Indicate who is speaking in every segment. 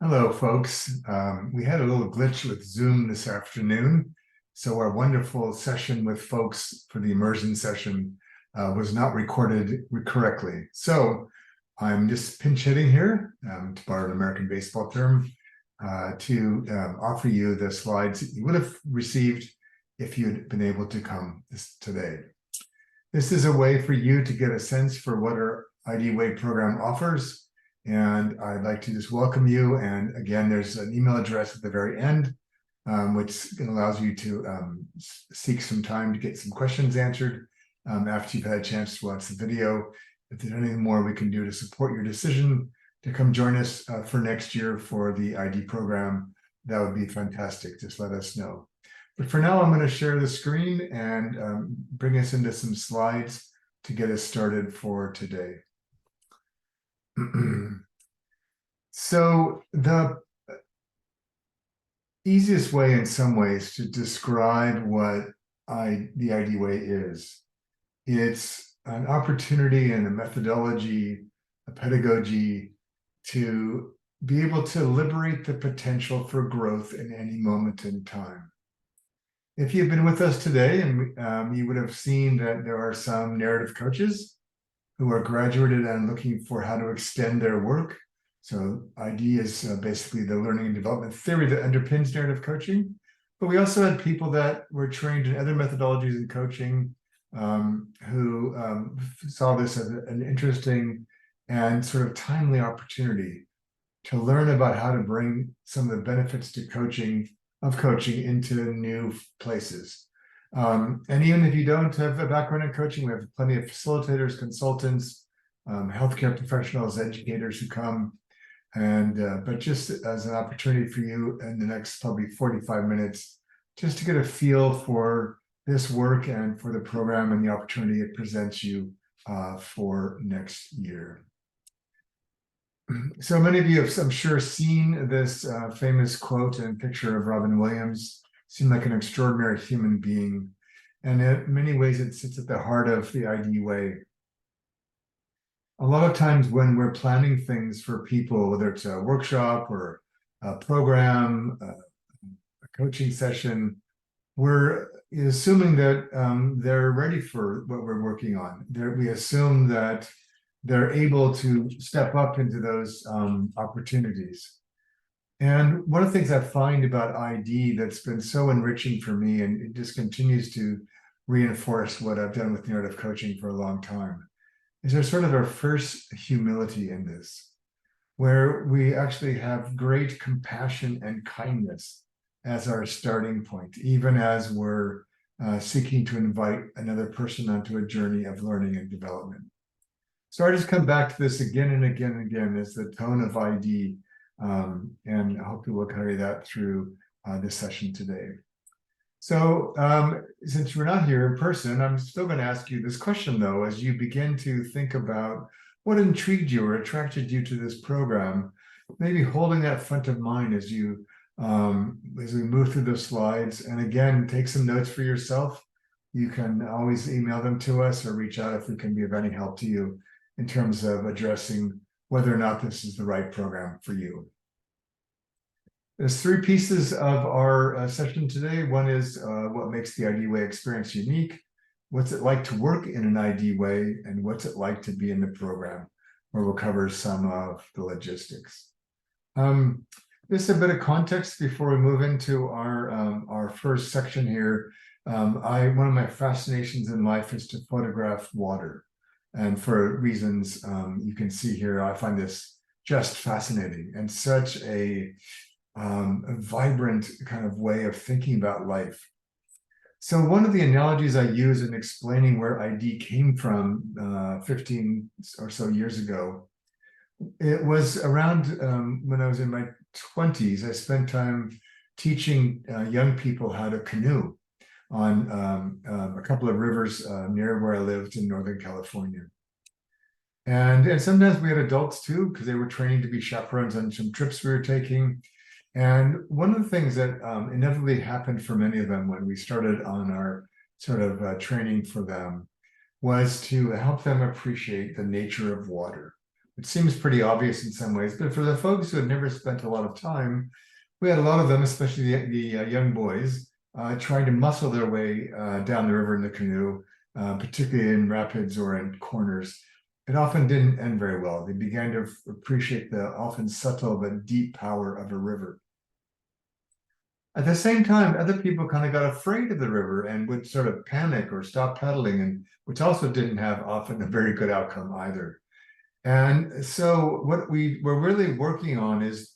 Speaker 1: Hello, folks. We had a little glitch with Zoom this afternoon, so our wonderful session with folks for the immersion session was not recorded correctly. So I'm just pinch hitting here, to borrow an American baseball term, to offer you the slides that you would have received if you'd been able to come today. This is a way for you to get a sense for what our ID Way program offers. And I'd like to just welcome you. And again, there's an email address at the very end, which allows you to seek some time to get some questions answered after you've had a chance to watch the video. If there's anything more we can do to support your decision to come join us for next year for the ID program, that would be fantastic. Just let us know. But for now, I'm going to share the screen and bring us into some slides to get us started for today. So the easiest way in some ways to describe what the ID Way is, it's an opportunity and a methodology, a pedagogy to be able to liberate the potential for growth in any moment in time. If you've been with us today, and you would have seen that there are some narrative coaches who are graduated and looking for how to extend their work. So ID is basically the learning and development theory that underpins narrative coaching. But we also had people that were trained in other methodologies in coaching who saw this as an interesting and sort of timely opportunity to learn about how to bring some of the benefits to coaching into new places. And even if you don't have a background in coaching, we have plenty of facilitators, consultants, healthcare professionals, educators who come. And but just as an opportunity for you in the next probably 45 minutes, just to get a feel for this work and for the program and the opportunity it presents you for next year. So many of you have, I'm sure, seen this famous quote and picture of Robin Williams. Seemed like an extraordinary human being. And in many ways, it sits at the heart of the ID Way. A lot of times when we're planning things for people, whether it's a workshop or a program, a coaching session, we're assuming that they're ready for what we're working on. We assume that they're able to step up into those opportunities. And one of the things I find about ID that's been so enriching for me, and it just continues to reinforce what I've done with narrative coaching for a long time, is there's sort of our first humility in this, where we actually have great compassion and kindness as our starting point, even as we're seeking to invite another person onto a journey of learning and development. So I just come back to this again and again and again as the tone of ID, and I hope you will carry that through this session today. So since we're not here in person, I'm still going to ask you this question, though, as you begin to think about what intrigued you or attracted you to this program, maybe holding that front of mind as we move through the slides. And again, take some notes for yourself. You can always email them to us or reach out if we can be of any help to you in terms of addressing whether or not this is the right program for you. There's three pieces of our session today. One is what makes the ID Way experience unique, what's it like to work in an ID Way, and what's it like to be in the program, where we'll cover some of the logistics. Just a bit of context before we move into our first section here. One of my fascinations in life is to photograph water. And for reasons you can see here, I find this just fascinating and such a vibrant kind of way of thinking about life. So one of the analogies I use in explaining where ID came from 15 or so years ago, it was around when I was in my 20s. I spent time teaching young people how to canoe on a couple of rivers near where I lived in Northern California. And sometimes we had adults too, because they were training to be chaperones on some trips we were taking. And one of the things that inevitably happened for many of them when we started on our sort of training for them was to help them appreciate the nature of water, It seems pretty obvious in some ways, but for the folks who had never spent a lot of time, we had a lot of them, especially the young boys, trying to muscle their way down the river in the canoe, particularly in rapids or in corners. It often didn't end very well. They began to appreciate the often subtle but deep power of a river. At the same time, other people kind of got afraid of the river and would sort of panic or stop pedaling, and which also didn't have often a very good outcome either. And so what we were really working on is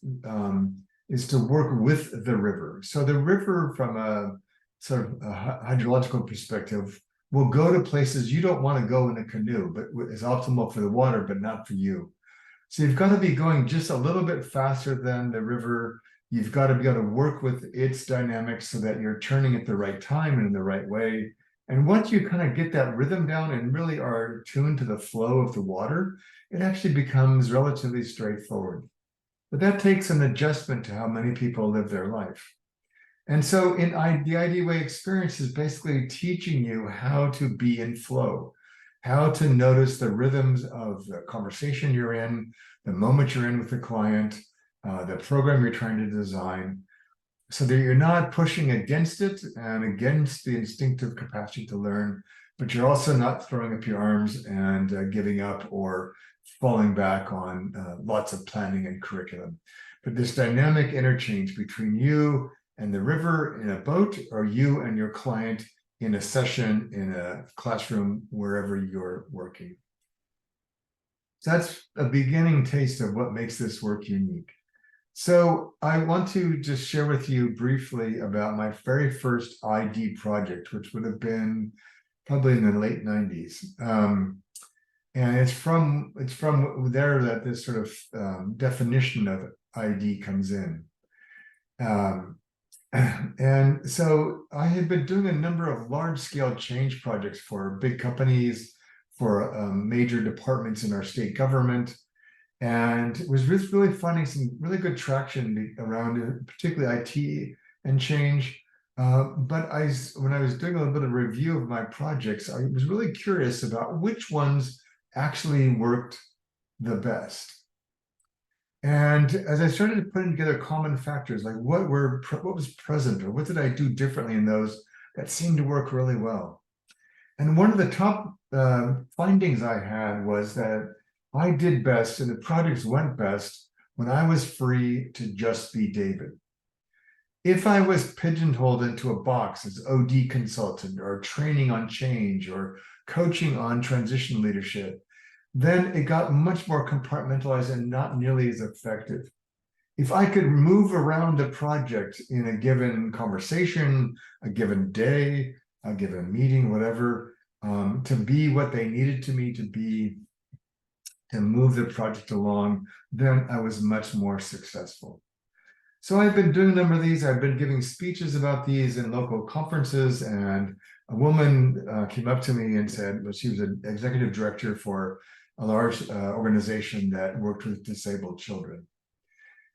Speaker 1: to work with the river. So the river, from a sort of a hydrological perspective, will go to places you don't want to go in a canoe, but is optimal for the water, but not for you. So you've got to be going just a little bit faster than the river. You've got to be able to work with its dynamics so that you're turning at the right time and in the right way. And once you kind of get that rhythm down and really are tuned to the flow of the water, it actually becomes relatively straightforward. But that takes an adjustment to how many people live their life. And so the ID Way experience is basically teaching you how to be in flow, how to notice the rhythms of the conversation you're in, the moment you're in with the client, the program you're trying to design, so that you're not pushing against it and against the instinctive capacity to learn, but you're also not throwing up your arms and giving up or falling back on lots of planning and curriculum. But this dynamic interchange between you and the river in a boat, or you and your client in a session, in a classroom, wherever you're working. So that's a beginning taste of what makes this work unique. So I want to just share with you briefly about my very first ID project, which would have been probably in the late 90s. And it's from there that this sort of definition of ID comes in. And so I had been doing a number of large-scale change projects for big companies, for major departments in our state government, and was really finding some really good traction around it, particularly IT and change. But when I was doing a little bit of review of my projects, I was really curious about which ones actually worked the best. And as I started putting together common factors, like what was present, or what did I do differently in those that seemed to work really well. And one of the top findings I had was that I did best and the projects went best when I was free to just be David. If I was pigeonholed into a box as OD consultant or training on change or coaching on transition leadership, then it got much more compartmentalized and not nearly as effective. If I could move around a project in a given conversation, a given day, a given meeting, whatever, to be what they needed me to be, to move the project along, then I was much more successful. So I've been doing a number of these. I've been giving speeches about these in local conferences, and a woman came up to me and said, well, she was an executive director for a large organization that worked with disabled children.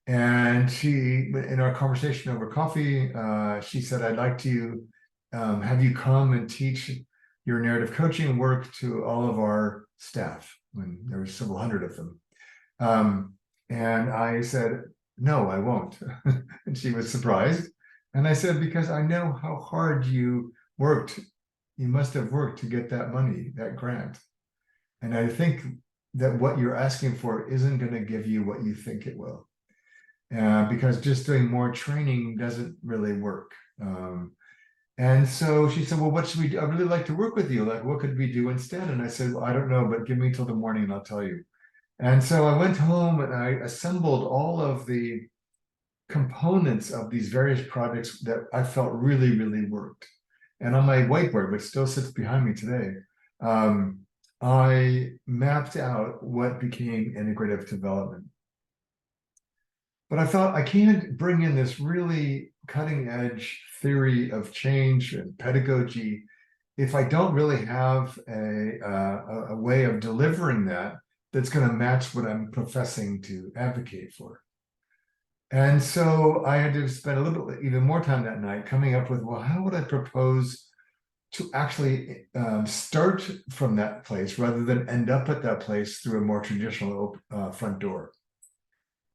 Speaker 1: And she, in our conversation over coffee, she said, I'd like to have you come and teach your narrative coaching work to all of our staff, when there were several hundred of them. And I said, no, I won't. And she was surprised. And I said, because I know how hard you worked. You must have worked to get that money, that grant. And I think that what you're asking for isn't going to give you what you think it will. Because just doing more training doesn't really work. And so she said, well, what should we do? I'd really like to work with you. Like, what could we do instead? And I said, well, I don't know, but give me till the morning and I'll tell you. And so I went home and I assembled all of the components of these various projects that I felt really, really worked. And on my whiteboard, which still sits behind me today, I mapped out what became integrative development. But I thought, I can't bring in this really cutting edge theory of change and pedagogy if I don't really have a way of delivering that's going to match what I'm professing to advocate for. And so I had to spend a little bit, even more time that night coming up with, well, how would I propose to actually start from that place rather than end up at that place through a more traditional front door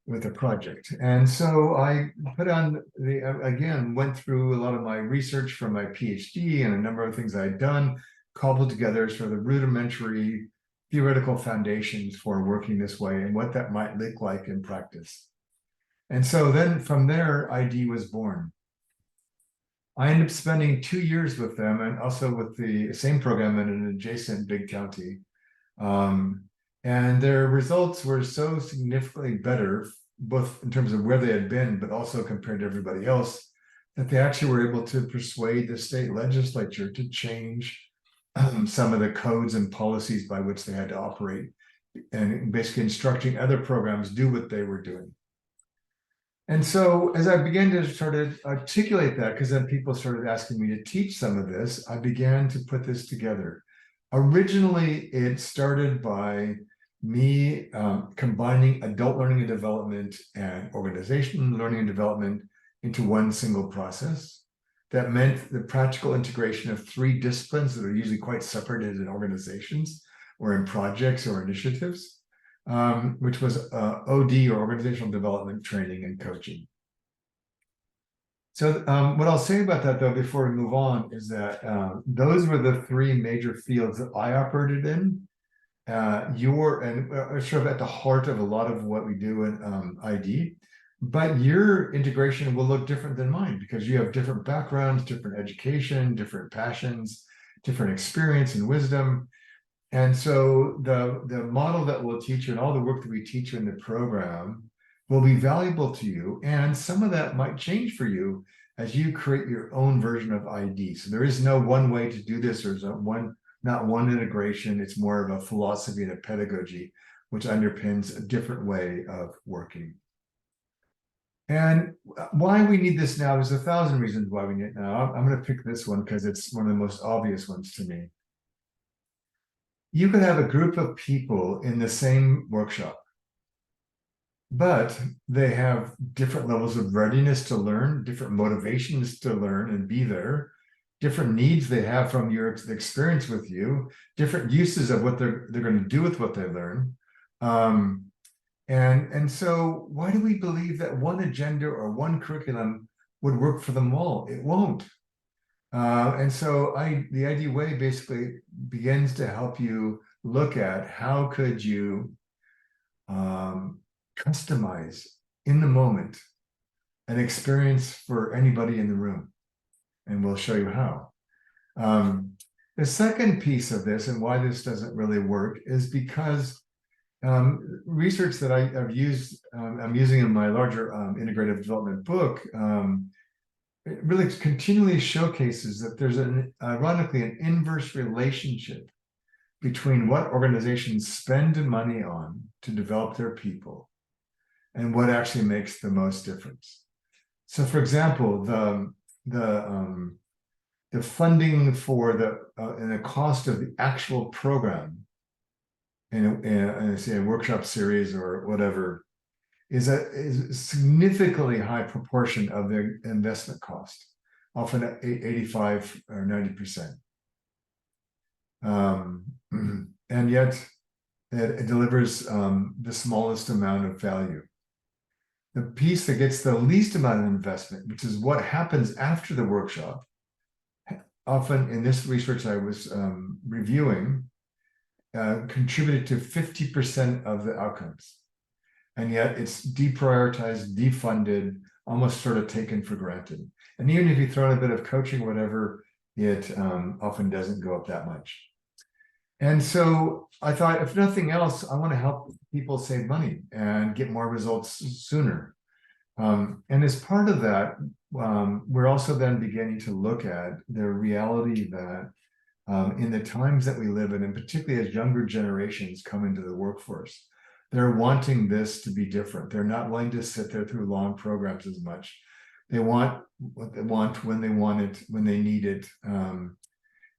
Speaker 1: with a project. And so I put on again, went through a lot of my research from my PhD and a number of things I'd done, cobbled together sort of the rudimentary theoretical foundations for working this way and what that might look like in practice. And so then from there, ID was born. I ended up spending 2 years with them and also with the same program in an adjacent big county. And their results were so significantly better, both in terms of where they had been, but also compared to everybody else, that they actually were able to persuade the state legislature to change some of the codes and policies by which they had to operate, and basically instructing other programs do what they were doing. And so as I began to sort of articulate that, because then people started asking me to teach some of this, I began to put this together. Originally, it started by me combining adult learning and development and organizational learning and development into one single process. That meant the practical integration of 3 disciplines that are usually quite separated in organizations or in projects or initiatives, which was OD, or organizational development, training, and coaching. So what I'll say about that, though, before we move on, is that those were the 3 major fields that I operated in. Sort of at the heart of a lot of what we do in ID. But your integration will look different than mine because you have different backgrounds, different education, different passions, different experience and wisdom. And so the model that we'll teach you and all the work that we teach you in the program will be valuable to you. And some of that might change for you as you create your own version of ID. So there is no one way to do this. There's not one integration. It's more of a philosophy and a pedagogy, which underpins a different way of working. And why we need this now, there's 1,000 reasons why we need it now. I'm going to pick this one because it's one of the most obvious ones to me. You could have a group of people in the same workshop, but they have different levels of readiness to learn, different motivations to learn and be there, different needs they have from your experience with you, different uses of what they're going to do with what they learn. And so why do we believe that one agenda or one curriculum would work for them all? It won't. And so the ID way basically begins to help you look at how could you customize in the moment an experience for anybody in the room. And we'll show you how. The second piece of this and why this doesn't really work is because research that I've used, I'm using in my larger integrative development book, it really continually showcases that there's ironically an inverse relationship between what organizations spend money on to develop their people and what actually makes the most difference. So, for example, the funding for and the cost of the actual program in say a workshop series or whatever is a significantly high proportion of the investment cost, often at 85 or 90%. And yet it delivers the smallest amount of value. The piece that gets the least amount of investment, which is what happens after the workshop, often in this research I was reviewing, contributed to 50% of the outcomes. And yet it's deprioritized, defunded, almost sort of taken for granted. And even if you throw in a bit of coaching or whatever, it often doesn't go up that much. And so I thought, if nothing else, I want to help people save money and get more results sooner. And as part of that, we're also then beginning to look at the reality that in the times that we live in, and particularly as younger generations come into the workforce, they're wanting this to be different. They're not willing to sit there through long programs as much. They want what they want when they want it, when they need it.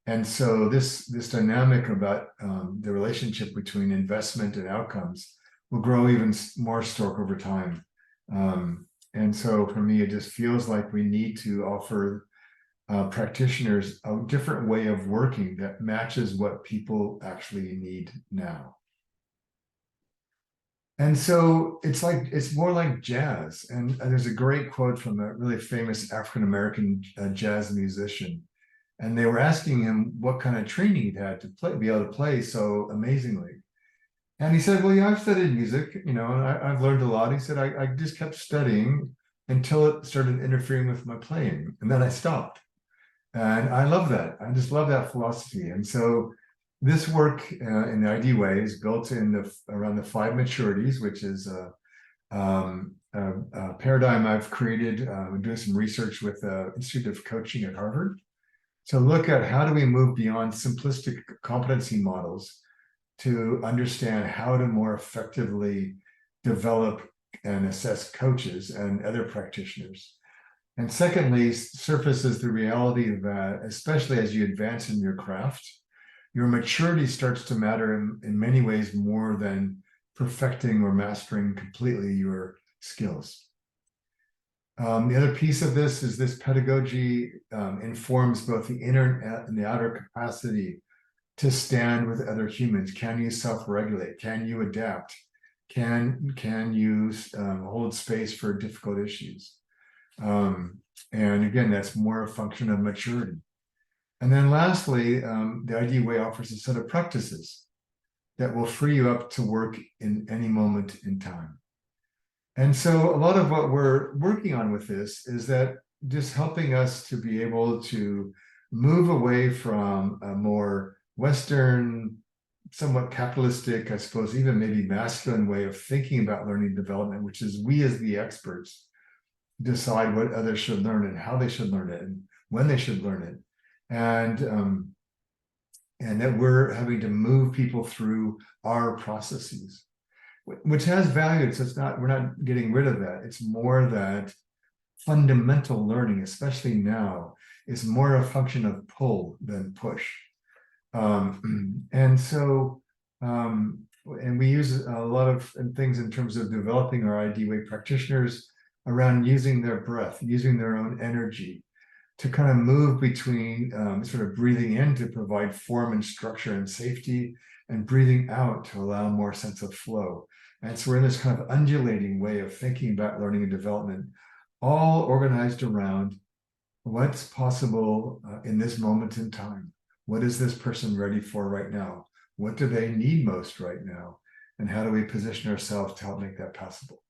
Speaker 1: And so this dynamic about the relationship between investment and outcomes will grow even more stark over time. And so for me, it just feels like we need to offer practitioners a different way of working that matches what people actually need now. And so it's more like jazz. And there's a great quote from a really famous African-American jazz musician. And they were asking him what kind of training he'd had to be able to play so amazingly. And he said, well, yeah, I've studied music, and I've learned a lot. He said, I just kept studying until it started interfering with my playing. And then I stopped. And I love that. I just love that philosophy. And so this work in the ID way is built in around the 5 maturities, which is a paradigm I've created. I'm doing some research with the Institute of Coaching at Harvard to look at how do we move beyond simplistic competency models to understand how to more effectively develop and assess coaches and other practitioners. And secondly, surfaces the reality that, especially as you advance in your craft, your maturity starts to matter in many ways more than perfecting or mastering completely your skills. The other piece of this is this pedagogy informs both the inner and the outer capacity to stand with other humans. Can you self-regulate? Can you adapt? Can you hold space for difficult issues? And again, that's more a function of maturity. And then lastly, the ID Way offers a set of practices that will free you up to work in any moment in time. And so a lot of what we're working on with this is that just helping us to be able to move away from a more Western, somewhat capitalistic, I suppose, even maybe masculine way of thinking about learning development, which is we as the experts decide what others should learn and how they should learn it and when they should learn it. And that we're having to move people through our processes, which has value. So we're not getting rid of that. It's more that fundamental learning, especially now, is more a function of pull than push. And we use a lot of things in terms of developing our ID Way practitioners around using their breath, using their own energy to kind of move between sort of breathing in to provide form and structure and safety, and breathing out to allow more sense of flow. And so we're in this kind of undulating way of thinking about learning and development, all organized around what's possible in this moment in time. What is this person ready for right now? What do they need most right now? And how do we position ourselves to help make that possible?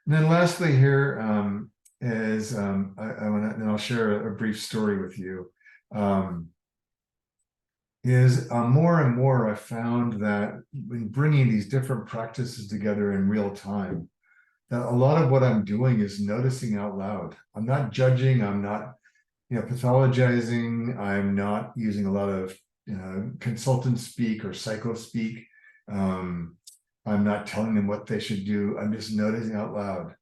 Speaker 1: And then lastly here is, I'll share a brief story with you, more and more I found that when bringing these different practices together in real time, that a lot of what I'm doing is noticing out loud. I'm not judging, I'm not pathologizing, I'm not using a lot of consultant speak or psycho speak. I'm not telling them what they should do. I'm just noticing out loud,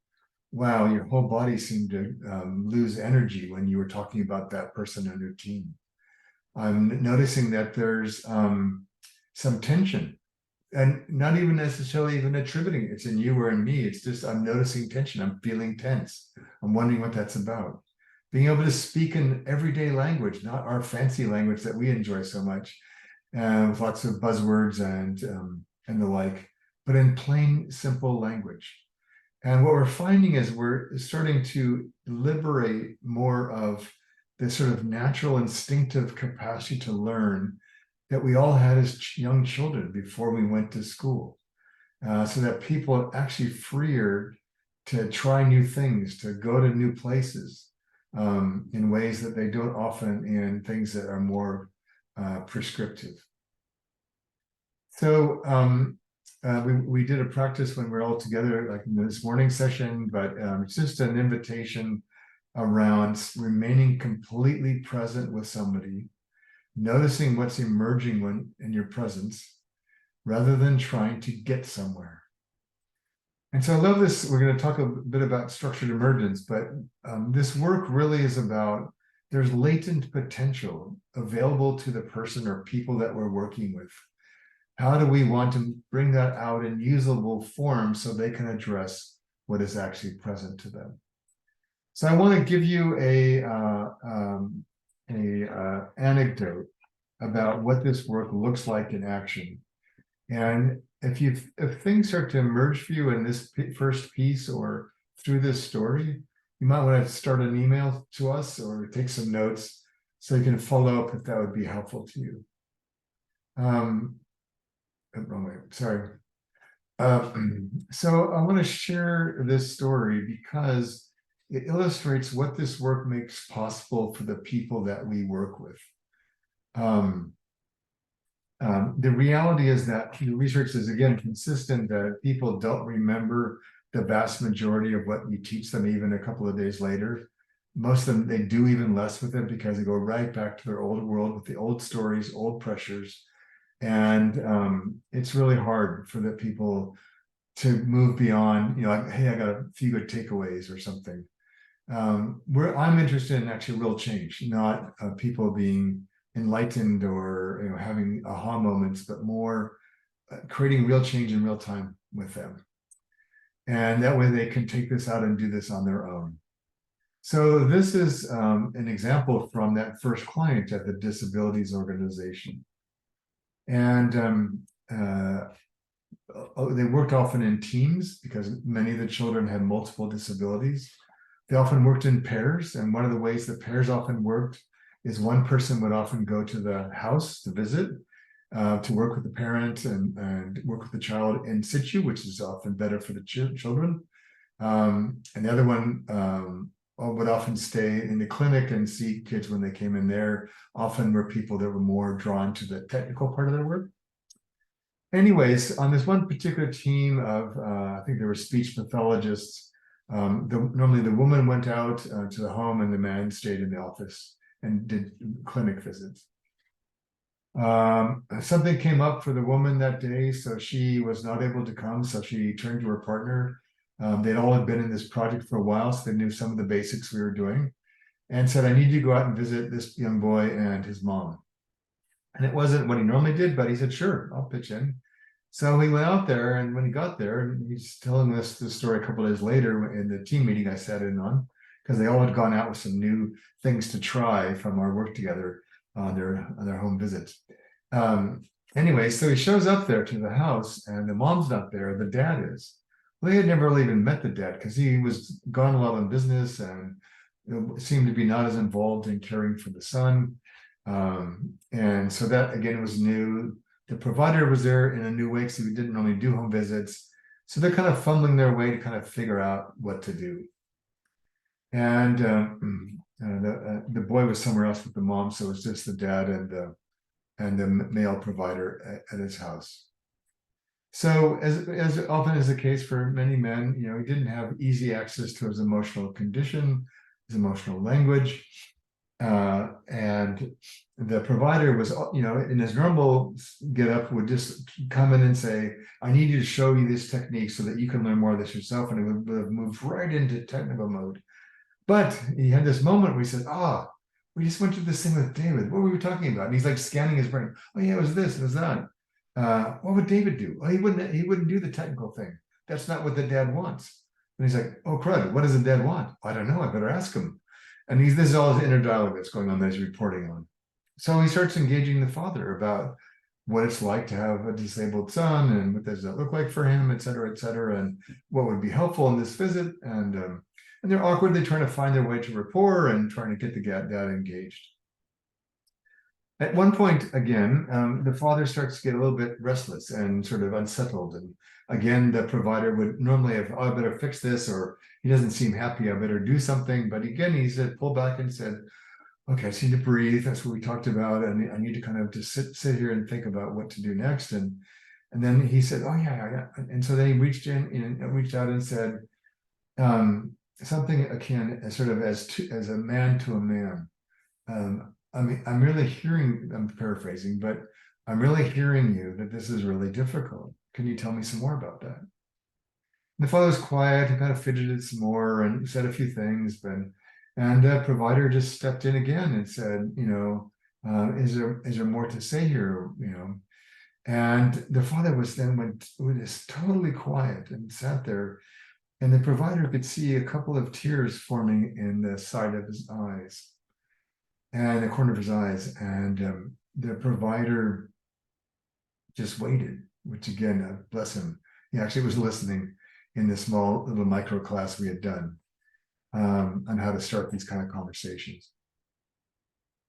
Speaker 1: wow, your whole body seemed to lose energy when you were talking about that person on your team. I'm noticing that there's some tension, and not even necessarily even attributing it's in you or in me. It's just I'm noticing tension. I'm feeling tense. I'm wondering what that's about. Being able to speak in everyday language, not our fancy language that we enjoy so much, with lots of buzzwords and the like, but in plain, simple language. And what we're finding is we're starting to liberate more of this sort of natural instinctive capacity to learn that we all had as young children before we went to school. So that people are actually freer to try new things, to go to new places in ways that they don't often in things that are more prescriptive. So we did a practice when we were all together, like in this morning session, but it's just an invitation around remaining completely present with somebody, noticing what's emerging when in your presence, rather than trying to get somewhere. And so I love this. We're going to talk a bit about structured emergence, but this work really is about there's latent potential available to the person or people that we're working with. How do we want to bring that out in usable form so they can address what is actually present to them? So I want to give you anecdote about what this work looks like in action. And if things start to emerge for you in this first piece or through this story, you might want to start an email to us or take some notes so you can follow up if that would be helpful to you. Wrong way, sorry. So I want to share this story because it illustrates what this work makes possible for the people that we work with. The reality is that the research is again consistent that people don't remember the vast majority of what you teach them even a couple of days later. Most of them, they do even less with it because they go right back to their old world with the old stories, old pressures. And it's really hard for the people to move beyond, like, hey, I got a few good takeaways or something. I'm interested in actually real change, not people being enlightened or having aha moments, but more creating real change in real time with them. And that way they can take this out and do this on their own. So this is an example from that first client at the disabilities organization. And they worked often in teams because many of the children had multiple disabilities. They often worked in pairs, and one of the ways that pairs often worked is one person would often go to the house to visit, to work with the parent and work with the child in situ, which is often better for the children. And the other one would often stay in the clinic and see kids when they came in there, often were people that were more drawn to the technical part of their work. Anyways, on this one particular team of, I think there were speech pathologists, normally the woman went out to the home and the man stayed in the office and did clinic visits. Something came up for the woman that day, so she was not able to come, so she turned to her partner. They'd all had been in this project for a while, so they knew some of the basics we were doing, and said, I need you to go out and visit this young boy and his mom. And it wasn't what he normally did, but he said, sure, I'll pitch in. So he went out there, and when he got there, he's telling us this story a couple of days later in the team meeting I sat in on, because they all had gone out with some new things to try from our work together on their home visits. Anyway, so he shows up there to the house, and the mom's not there, the dad is. Well, they had never really even met the dad because he was gone a lot on business and seemed to be not as involved in caring for the son. And so that, again, was new. The provider was there in a new way because we didn't normally do home visits. So they're kind of fumbling their way to kind of figure out what to do. And the boy was somewhere else with the mom, so it was just the dad and the male provider at his house. So as often is the case for many men, he didn't have easy access to his emotional condition, his emotional language. And the provider was, in his normal get up, would just come in and say, I need you to show you this technique so that you can learn more of this yourself. And it would have moved right into technical mode. But he had this moment where he said, we just went through this thing with David. What were we talking about? And he's like scanning his brain. Oh yeah, it was this, it was that. What would David do? Oh, he wouldn't do the technical thing. That's not what the dad wants. And he's like, oh crud, what does the dad want? I don't know, I better ask him. And this is all his inner dialogue that's going on that he's reporting on. So he starts engaging the father about what it's like to have a disabled son and what does that look like for him, et cetera, and what would be helpful in this visit. And they're awkwardly trying to find their way to rapport and trying to get the dad engaged. At one point, again, the father starts to get a little bit restless and sort of unsettled. And again, the provider would normally have, I better fix this, or he doesn't seem happy, I better do something. But again, he said, pull back and said, okay, I just need to breathe. That's what we talked about. And I need to kind of just sit here and think about what to do next. And then he said, oh yeah. And so then he reached out and said something akin sort of as a man to a man. I'm really hearing, I'm paraphrasing, but I'm really hearing you that this is really difficult. Can you tell me some more about that? And the father was quiet and kind of fidgeted some more and said a few things, and the provider just stepped in again and said, is there more to say here? And the father was totally quiet and sat there, and the provider could see a couple of tears forming in the side of his eyes. and the corner of his eyes. And the provider just waited, which again, bless him. He actually was listening in the small little micro class we had done on how to start these kind of conversations.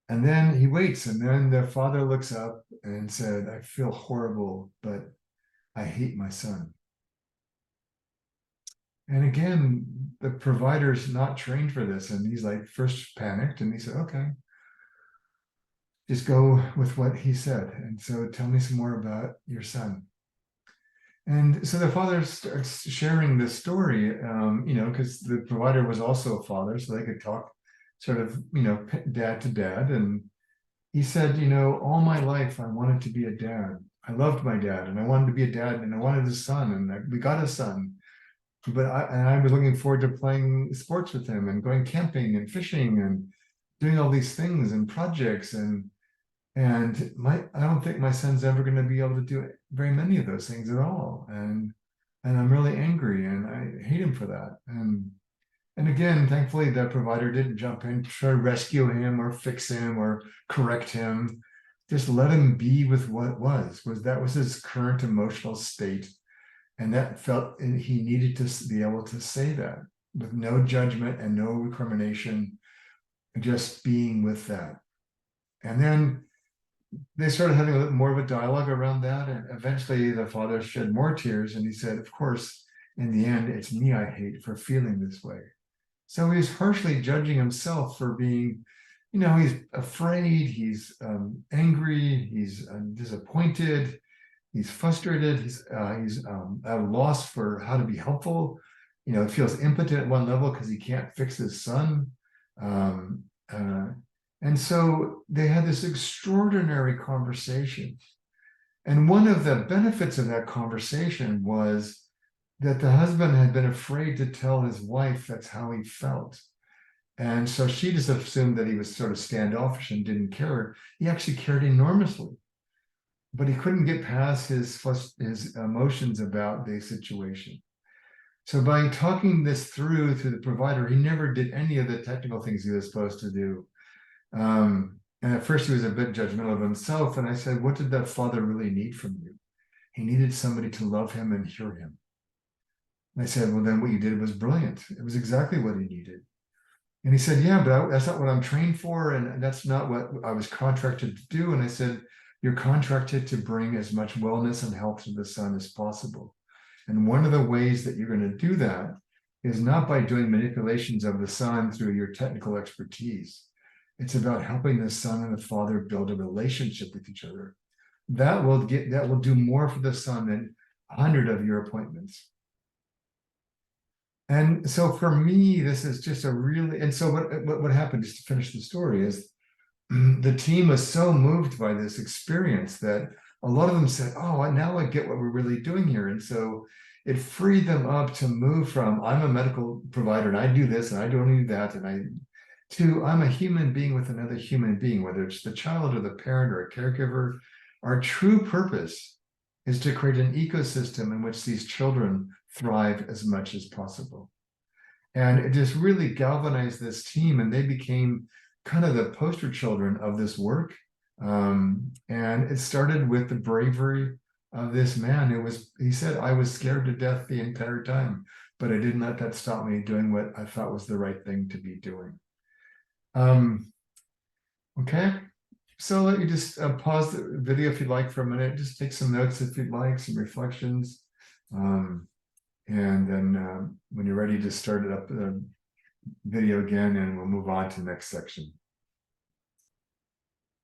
Speaker 1: And then he waits, and then the father looks up and said, I feel horrible, but I hate my son. And again, the provider's not trained for this. And he's like, first panicked, and he said, okay, just go with what he said. And so tell me some more about your son. And so the father starts sharing this story, because the provider was also a father, so they could talk sort of, dad to dad. And he said, all my life I wanted to be a dad. I loved my dad, and I wanted to be a dad, and I wanted a son, and we got a son. But I was looking forward to playing sports with him and going camping and fishing and doing all these things and projects. And I don't think my son's ever going to be able to do very many of those things at all. And I'm really angry, and I hate him for that. And again, thankfully, the provider didn't jump in to try to rescue him or fix him or correct him. Just let him be with what that was his current emotional state. And that felt he needed to be able to say that with no judgment and no recrimination, just being with that. And then they started having a little more of a dialogue around that. And eventually the father shed more tears, and he said, of course, in the end, it's me I hate for feeling this way. So he's harshly judging himself for being, he's afraid, he's angry, he's disappointed, he's frustrated, he's at a loss for how to be helpful. He feels impotent at one level because he can't fix his son. And so they had this extraordinary conversation. And one of the benefits of that conversation was that the husband had been afraid to tell his wife that's how he felt. And so she just assumed that he was sort of standoffish and didn't care. He actually cared enormously, but he couldn't get past his emotions about the situation. So by talking this through to the provider, he never did any of the technical things he was supposed to do. And at first he was a bit judgmental of himself. And I said, what did that father really need from you? He needed somebody to love him and hear him. And I said, well, then what you did was brilliant. It was exactly what he needed. And he said, yeah, but that's not what I'm trained for. And that's not what I was contracted to do. And I said, you're contracted to bring as much wellness and health to the son as possible. And one of the ways that you're going to do that is not by doing manipulations of the son through your technical expertise. It's about helping the son and the father build a relationship with each other. That will do more for the son than 100 of your appointments. And so for me, this is just and so what happened, just to finish the story, is the team was so moved by this experience that a lot of them said, oh, now I get what we're really doing here. And so it freed them up to move from, I'm a medical provider and I do this and I don't do that, to I'm a human being with another human being, whether it's the child or the parent or a caregiver. Our true purpose is to create an ecosystem in which these children thrive as much as possible. And it just really galvanized this team, and they became kind of the poster children of this work. And it started with the bravery of this man. He said, I was scared to death the entire time, but I didn't let that stop me doing what I thought was the right thing to be doing. Okay, so let you just pause the video if you'd like for a minute, just take some notes if you'd like, some reflections. And then when you're ready, just start it up the video again, and we'll move on to the next section.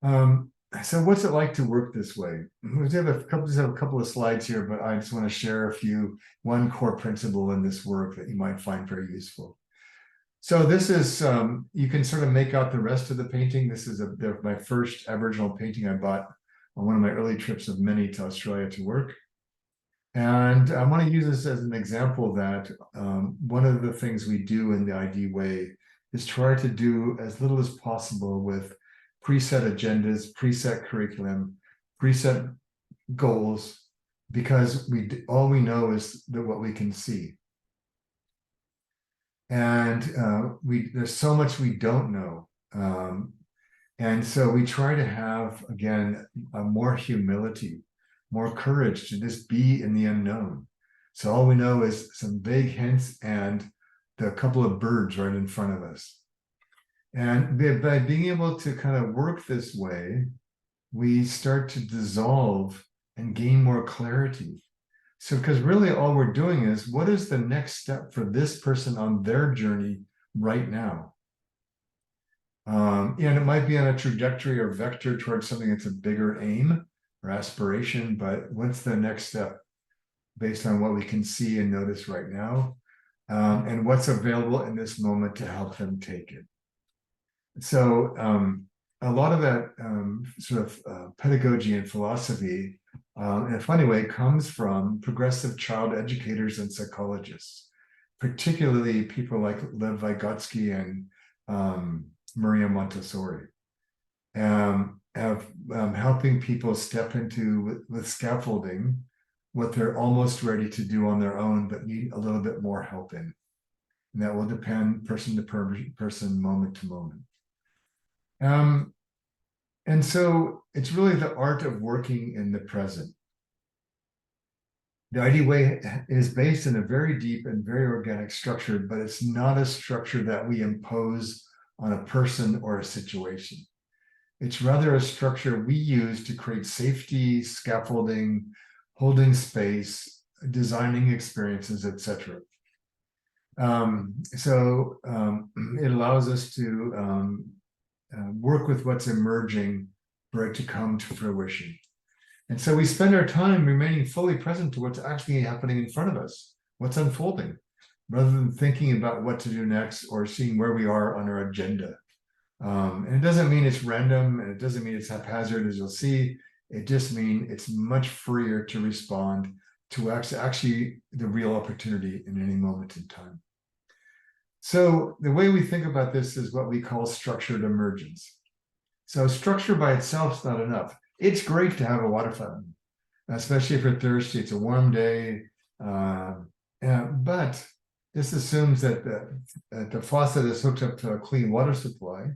Speaker 1: So what's it like to work this way? We have a couple of slides here, but I just want to share one core principle in this work that you might find very useful. So this is, you can sort of make out the rest of the painting. This is my first Aboriginal painting I bought on one of my early trips of many to Australia to work. And I want to use this as an example that one of the things we do in the ID way is try to do as little as possible with preset agendas, preset curriculum, preset goals, because all we know is what we can see. And there's so much we don't know. And so we try to have, again, more humility, more courage to just be in the unknown. So all we know is some vague hints and the couple of birds right in front of us. And by being able to kind of work this way, we start to dissolve and gain more clarity. So, because really all we're doing is, what is the next step for this person on their journey right now? And it might be on a trajectory or vector towards something that's a bigger aim or aspiration, but what's the next step based on what we can see and notice right now, and what's available in this moment to help them take it. So a lot of that sort of pedagogy and philosophy, in a funny way, comes from progressive child educators and psychologists, particularly people like Lev Vygotsky and Maria Montessori, helping people step into with scaffolding what they're almost ready to do on their own, but need a little bit more help in. And that will depend person to person, moment to moment. And so it's really the art of working in the present. The ID way is based in a very deep and very organic structure, but it's not a structure that we impose on a person or a situation. It's rather a structure we use to create safety, scaffolding, holding space, designing experiences, etc. It allows us to work with what's emerging for it to come to fruition. And so we spend our time remaining fully present to what's actually happening in front of us, what's unfolding, rather than thinking about what to do next or seeing where we are on our agenda. And it doesn't mean it's random, and it doesn't mean it's haphazard, as you'll see. It just means it's much freer to respond to actually the real opportunity in any moment in time. So the way we think about this is what we call structured emergence. So structure by itself is not enough. It's great to have a water fountain, especially if you're thirsty. It's a warm day, but this assumes that the faucet is hooked up to a clean water supply.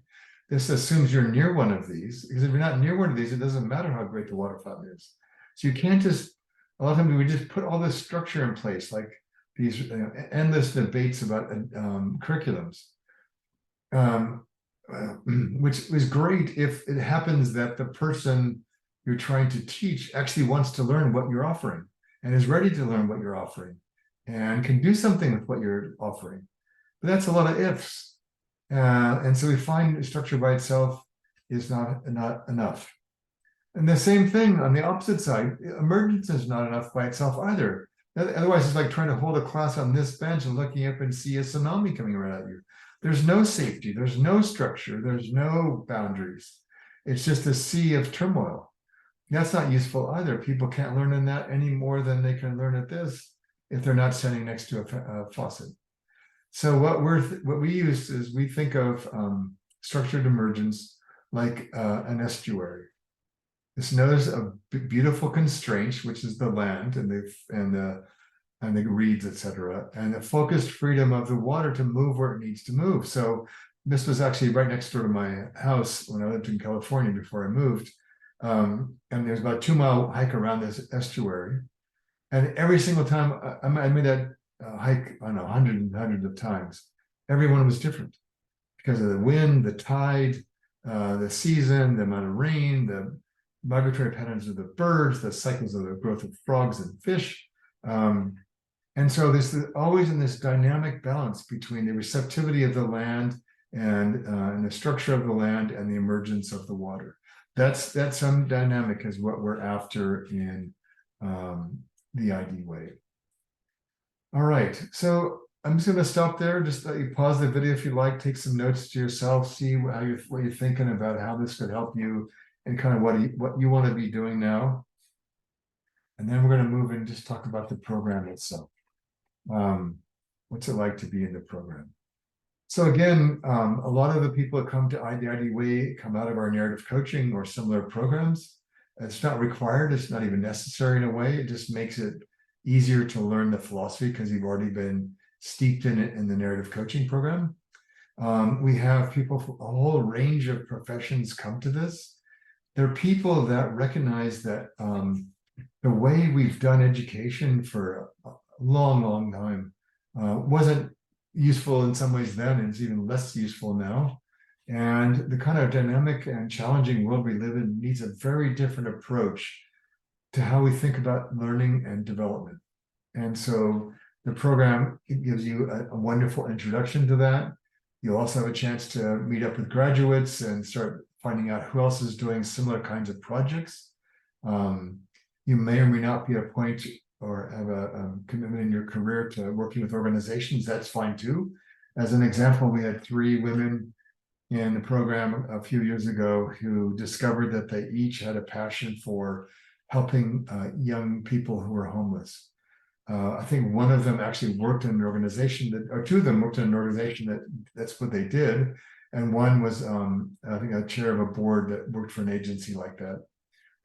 Speaker 1: This assumes you're near one of these, because if you're not near one of these, it doesn't matter how great the water fountain is. So you can't just, a lot of times we just put all this structure in place, like these endless debates about curriculums, which is great if it happens that the person you're trying to teach actually wants to learn what you're offering and is ready to learn what you're offering and can do something with what you're offering. But that's a lot of ifs. And so we find structure by itself is not enough. And the same thing on the opposite side, emergence is not enough by itself either. Otherwise, it's like trying to hold a class on this bench and looking up and see a tsunami coming right at you. There's no safety, there's no structure, there's no boundaries. It's just a sea of turmoil. That's not useful either. People can't learn in that any more than they can learn at this if they're not standing next to a faucet. So what we use is we think of structured emergence like an estuary. This knows a beautiful constraint, which is the land and the reeds, etc., and the focused freedom of the water to move where it needs to move. So this was actually right next door to my house when I lived in California before I moved. And there's about a 2-mile hike around this estuary. And every single time I made that hike, I don't know, hundreds and hundreds of times, every one was different because of the wind, the tide, the season, the amount of rain, the migratory patterns of the birds, the cycles of the growth of frogs and fish. And so there's always in this dynamic balance between the receptivity of the land and the structure of the land and the emergence of the water. That some dynamic is what we're after in the ID way. All right, so I'm just going to stop there. Just let you pause the video if you like, take some notes to yourself, see what you're thinking about how this could help you and kind of what you want to be doing now. And then we're going to move and just talk about the program itself. What's it like to be in the program? So again, a lot of the people that come to the ID Way come out of our narrative coaching or similar programs. It's not required, it's not even necessary in a way. It just makes it easier to learn the philosophy because you've already been steeped in it in the narrative coaching program. We have people from a whole range of professions come to this. There are people that recognize that the way we've done education for a long, long time wasn't useful in some ways then, and it's even less useful now. And the kind of dynamic and challenging world we live in needs a very different approach to how we think about learning and development. And so the program, it gives you a wonderful introduction to that. You'll also have a chance to meet up with graduates and start finding out who else is doing similar kinds of projects. You may or may not be at a point or have a commitment in your career to working with organizations. That's fine too. As an example, we had 3 women in the program a few years ago who discovered that they each had a passion for helping young people who were homeless. I think one of them actually worked in an organization that, or 2 of them worked in an organization that's what they did. And one was, I think, a chair of a board that worked for an agency like that.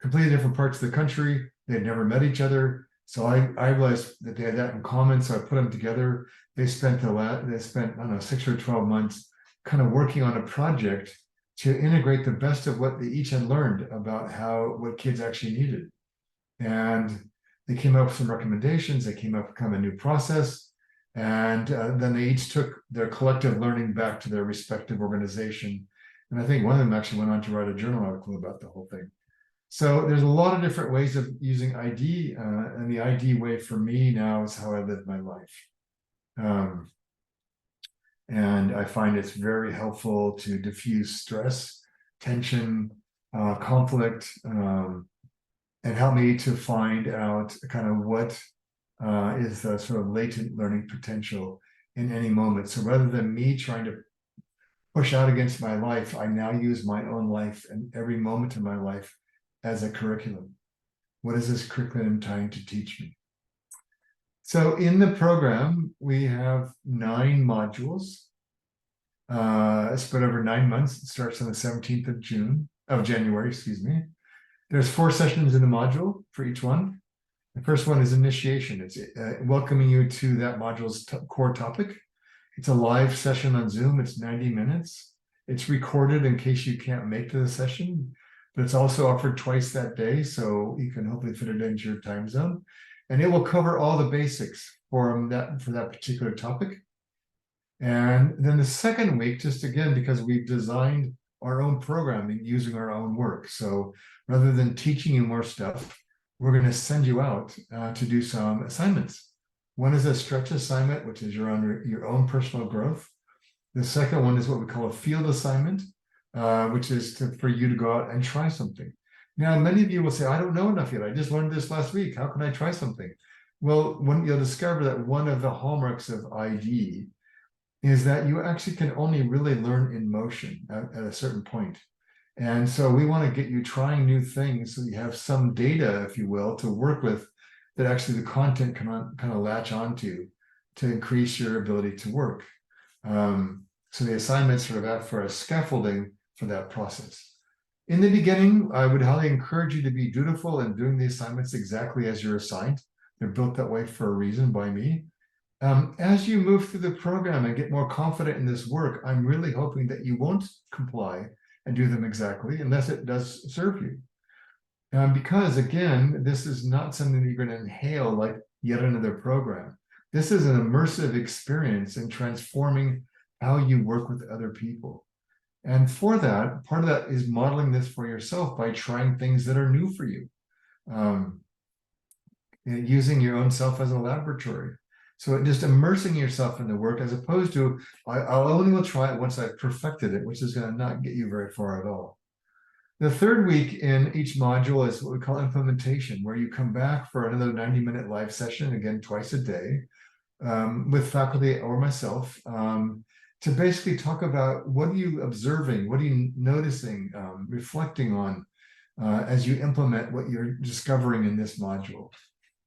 Speaker 1: Completely different parts of the country. They had never met each other. So I realized that they had that in common. So I put them together. They spent, I don't know, 6 or 12 months kind of working on a project to integrate the best of what they each had learned about what kids actually needed. And they came up with some recommendations. They came up with kind of a new process. And then they each took their collective learning back to their respective organization. And I think one of them actually went on to write a journal article about the whole thing. So there's a lot of different ways of using ID. And the ID way for me now is how I live my life. And I find it's very helpful to diffuse stress, tension, conflict, and help me to find out kind of what is the sort of latent learning potential in any moment. So rather than me trying to push out against my life, I now use my own life and every moment of my life as a curriculum. What is this curriculum trying to teach me? So in the program, we have 9 modules spread over 9 months. It starts on the 17th of January, excuse me. There's 4 sessions in the module for each one. The first one is initiation. It's welcoming you to that module's core topic. It's a live session on Zoom. It's 90 minutes. It's recorded in case you can't make to the session, but it's also offered twice that day, so you can hopefully fit it into your time zone. And it will cover all the basics for that particular topic. And then the second week, just again, because we've designed our own programming using our own work. So rather than teaching you more stuff, we're going to send you out to do some assignments. One is a stretch assignment, which is your own personal growth. The second one is what we call a field assignment, which is for you to go out and try something. Now, many of you will say, I don't know enough yet. I just learned this last week. How can I try something? Well, you'll discover that one of the hallmarks of ID is that you actually can only really learn in motion at a certain point. And so we want to get you trying new things so you have some data, if you will, to work with that actually the content can kind of latch onto to increase your ability to work. So the assignments sort of act for a scaffolding for that process. In the beginning, I would highly encourage you to be dutiful in doing the assignments exactly as you're assigned. They're built that way for a reason by me. As you move through the program and get more confident in this work, I'm really hoping that you won't comply and do them exactly unless it does serve you. Because again, this is not something that you're going to inhale like yet another program. This is an immersive experience in transforming how you work with other people. And for that, part of that is modeling this for yourself by trying things that are new for you. Using your own self as a laboratory. So just immersing yourself in the work as opposed to, I'll only will try it once I've perfected it, which is going to not get you very far at all. The third week in each module is what we call implementation, where you come back for another 90-minute live session, again, twice a day, with faculty or myself, to basically talk about what are you observing, what are you noticing, reflecting on as you implement what you're discovering in this module.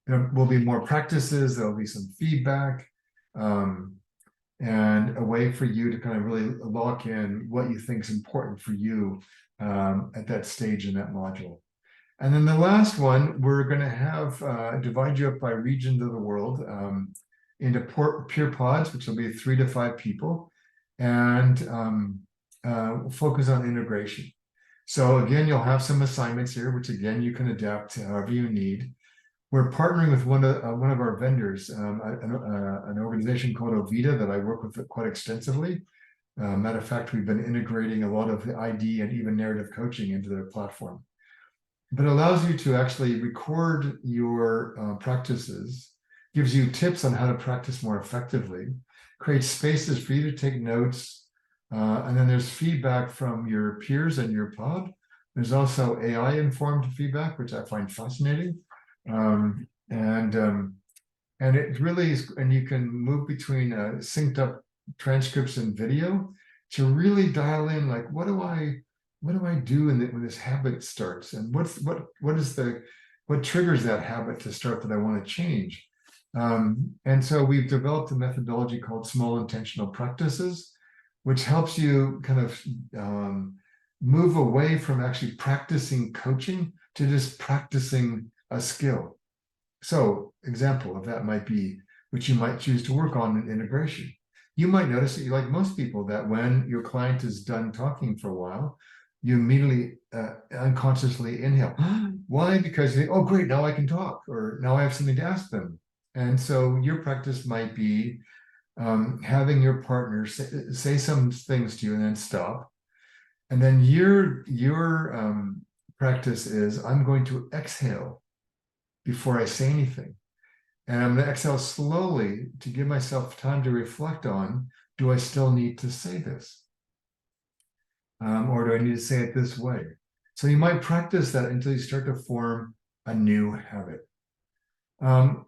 Speaker 1: There will be more practices, there'll be some feedback, and a way for you to kind of really lock in what you think is important for you at that stage in that module. And then the last one, we're going to have divide you up by regions of the world into peer pods, which will be 3 to 5 people. and focus on integration. So again, you'll have some assignments here, which again, you can adapt to however you need. We're partnering with one of our vendors, an organization called Ovida that I work with quite extensively. Matter of fact, we've been integrating a lot of the ID and even narrative coaching into their platform. But it allows you to actually record your practices, gives you tips on how to practice more effectively, creates spaces for you to take notes, and then there's feedback from your peers and your pod. There's also AI-informed feedback, which I find fascinating. And it really is, and you can move between synced up transcripts and video to really dial in, like, what do I do when this habit starts, and what triggers that habit to start that I want to change. And so we've developed a methodology called small intentional practices, which helps you kind of move away from actually practicing coaching to just practicing a skill. So example of that might be, which you might choose to work on in integration. You might notice that, you like most people, that when your client is done talking for a while, you immediately unconsciously inhale. Why? Because you think, oh, great, now I can talk, or now I have something to ask them. And so your practice might be having your partner say some things to you and then stop. And then your practice is, I'm going to exhale before I say anything. And I'm going to exhale slowly to give myself time to reflect on, do I still need to say this? Or do I need to say it this way? So you might practice that until you start to form a new habit.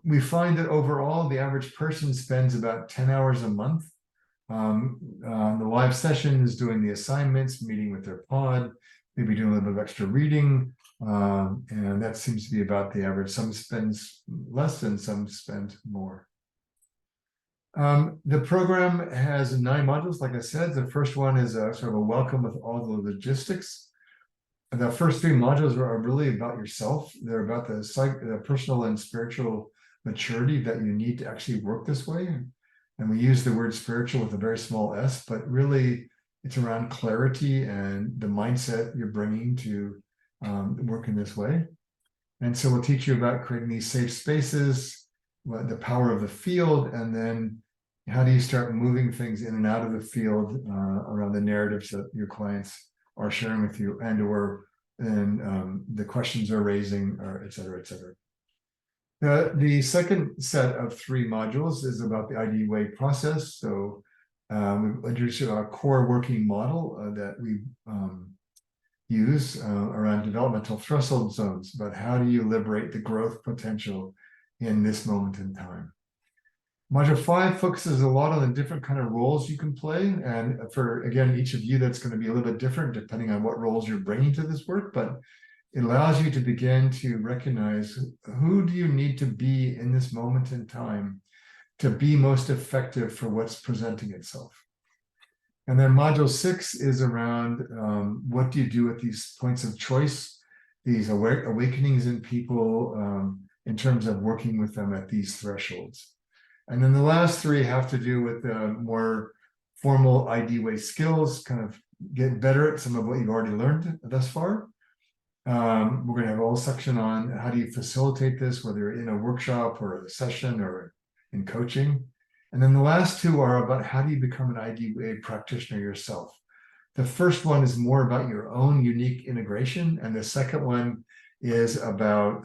Speaker 1: We find that overall, the average person spends about 10 hours a month. The live sessions, doing the assignments, meeting with their pod, maybe doing a little bit of extra reading. And that seems to be about the average. Some spends less and some spend more. The program has 9 modules, like I said. The first one is a sort of a welcome with all the logistics. The first 3 modules are really about yourself. They're about the personal and spiritual maturity that you need to actually work this way. And we use the word spiritual with a very small s, but really it's around clarity and the mindset you're bringing to work in this way. And so we'll teach you about creating these safe spaces, the power of the field, and then how do you start moving things in and out of the field around the narratives that your clients are sharing with you, and/or the questions they're raising, or et cetera, et cetera. The second set of 3 modules is about the ID Way process. So we've introduced a core working model that we use around developmental threshold zones, but how do you liberate the growth potential in this moment in time? Module 5 focuses a lot on the different kind of roles you can play. And for, again, each of you, that's going to be a little bit different depending on what roles you're bringing to this work, but it allows you to begin to recognize, who do you need to be in this moment in time to be most effective for what's presenting itself. And then module 6 is around what do you do at these points of choice, these awakenings in people, in terms of working with them at these thresholds. And then the last 3 have to do with more formal ID Way skills, kind of get better at some of what you've already learned thus far. We're going to have a whole section on how do you facilitate this, whether you're in a workshop or a session or in coaching. And then the last 2 are about how do you become an ID Way practitioner yourself. The first one is more about your own unique integration, and the second one is about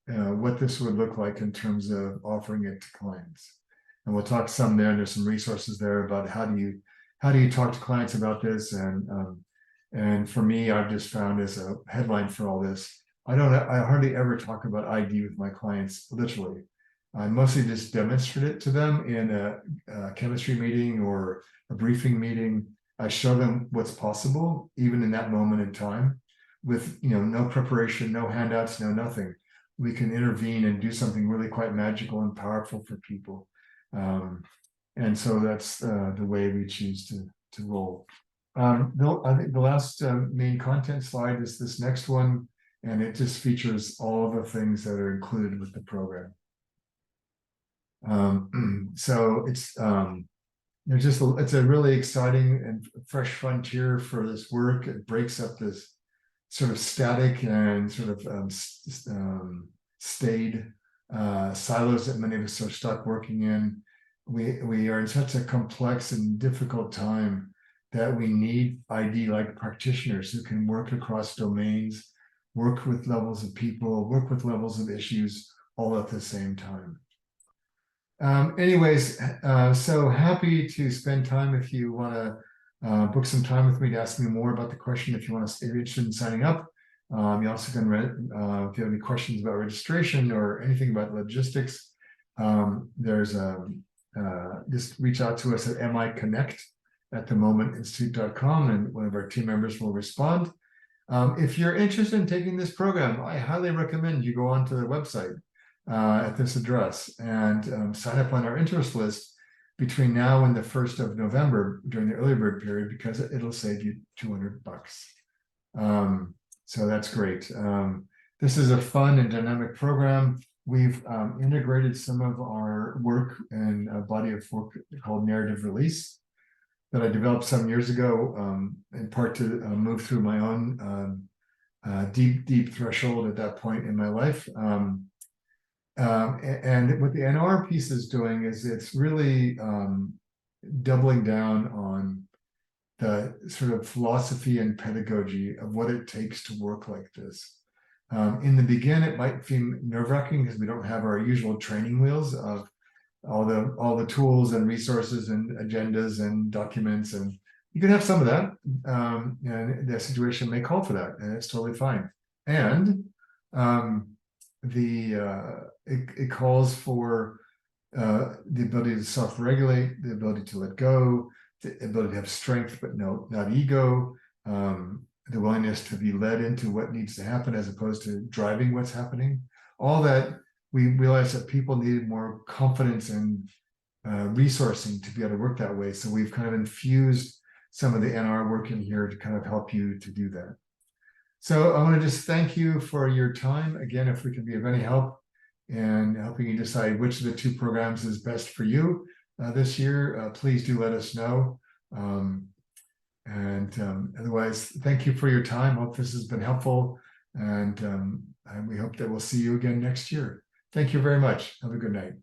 Speaker 1: what this would look like in terms of offering it to clients. And we'll talk some there, and there's some resources there about how do you talk to clients about this. And for me, I've just found as a headline for all this, I hardly ever talk about ID with my clients, literally. I mostly just demonstrate it to them in a chemistry meeting or a briefing meeting. I show them what's possible, even in that moment in time, with no preparation, no handouts, no nothing. We can intervene and do something really quite magical and powerful for people. And so that's the way we choose to roll. I think the last main content slide is this next one, and it just features all the things that are included with the program. So it's it's a really exciting and fresh frontier for this work. It breaks up this sort of static and sort of stayed silos that many of us are stuck working in. We are in such a complex and difficult time that we need ID-like practitioners who can work across domains, work with levels of people, work with levels of issues all at the same time. Anyways, so happy to spend time if you want to book some time with me to ask me more about the question. If you want to, if you're interested in signing up, you also can if you have any questions about registration or anything about logistics, there's just reach out to us at miconnect@themomentinstitute.com, and one of our team members will respond. If you're interested in taking this program, I highly recommend you go onto the website at this address and sign up on our interest list between now and the 1st of November during the early bird period, because it'll save you $200. So that's great. This is a fun and dynamic program. We've integrated some of our work in a body of work called Narrative Release that I developed some years ago, in part to move through my own deep threshold at that point in my life. And what the NR piece is doing is it's really doubling down on the sort of philosophy and pedagogy of what it takes to work like this. In the beginning, it might seem nerve-wracking because we don't have our usual training wheels of all the tools and resources and agendas and documents, and you can have some of that, and the situation may call for that, and it's totally fine. And it calls for the ability to self-regulate, the ability to let go, the ability to have strength but not ego, the willingness to be led into what needs to happen as opposed to driving what's happening. All that, we realized that people needed more confidence and resourcing to be able to work that way. So we've kind of infused some of the NR work in here to kind of help you to do that. So I want to just thank you for your time. Again, if we can be of any help in helping you decide which of the two programs is best for you this year, please do let us know. Otherwise, thank you for your time. Hope this has been helpful, and we hope that we'll see you again next year. Thank you very much. Have a good night.